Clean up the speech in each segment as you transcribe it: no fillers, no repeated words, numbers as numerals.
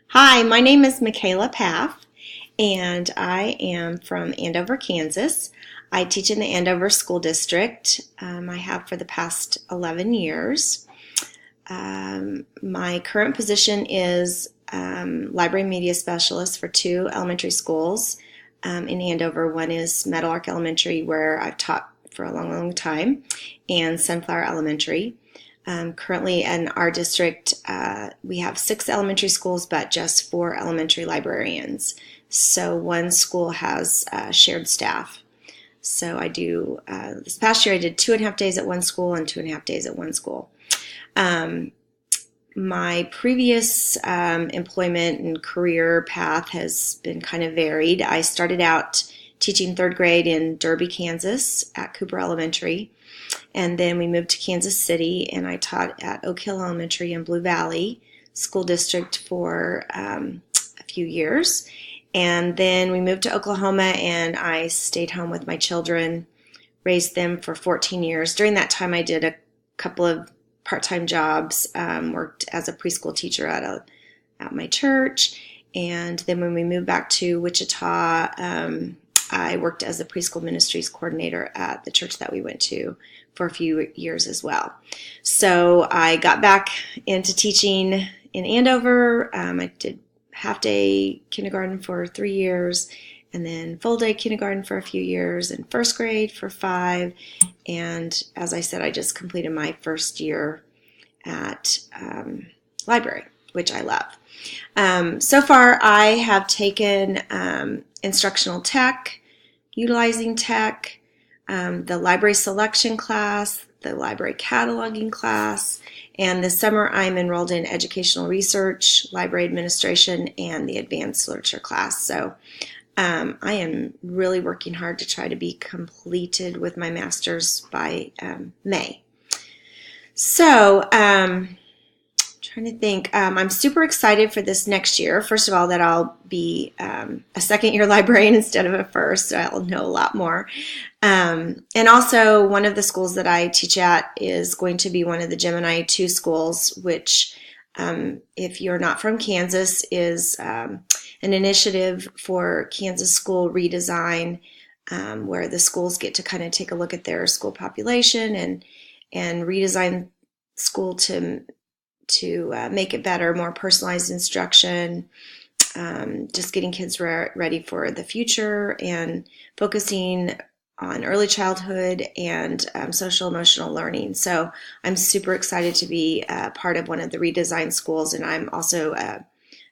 Hi, my name is Michaela Paff, and I am from Andover, Kansas. I teach in the Andover School District. I have for the past 11 years. My current position is library media specialist for two elementary schools in Andover. One is Meadowlark Elementary, where I've taught for a long, long time, and Sunflower Elementary. Currently in our district, we have 6 elementary schools, but just 4 elementary librarians. So one school has shared staff. So I do, this past year I did 2.5 days at one school and 2.5 days at one school. My previous employment and career path has been kind of varied. I started out teaching 3rd grade in Derby, Kansas at Cooper Elementary. And then we moved to Kansas City, and I taught at Oak Hill Elementary in Blue Valley School District for a few years. And then we moved to Oklahoma, and I stayed home with my children, raised them for 14 years. During that time, I did a couple of part-time jobs, worked as a preschool teacher at my church. And then when we moved back to Wichita, I worked as a preschool ministries coordinator at the church that we went to for a few years as well. So I got back into teaching in Andover. I did half-day kindergarten for 3 years, and then full-day kindergarten for a few years, and 1st grade for 5. And as I said, I just completed my first year at library, which I love. So far, I have taken instructional tech, utilizing tech, the library selection class, the library cataloging class, and this summer I'm enrolled in educational research, library administration, and the advanced literature class. So I am really working hard to try to be completed with my master's by May. So trying to think. I'm super excited for this next year. First of all, that I'll be a second-year librarian instead of a first, so I'll know a lot more. And also, one of the schools that I teach at is going to be one of the Gemini 2 schools, which, if you're not from Kansas, is an initiative for Kansas school redesign, where the schools get to kind of take a look at their school population and redesign school to make it better, more personalized instruction, just getting kids ready for the future, and focusing on early childhood and social emotional learning. So I'm super excited to be part of one of the redesigned schools, and I'm also a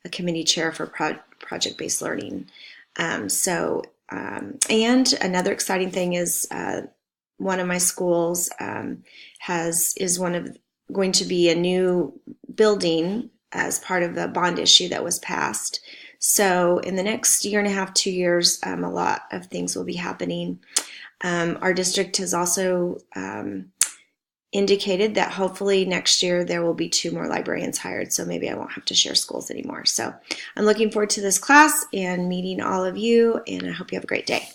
committee chair for project-based learning. And another exciting thing is one of my schools is going to be a new building as part of the bond issue that was passed. So in the next 1.5 to 2 years, a lot of things will be happening. Our district has also indicated that hopefully next year there will be 2 more librarians hired, so maybe I won't have to share schools anymore. So I'm looking forward to this class and meeting all of you, and I hope you have a great day.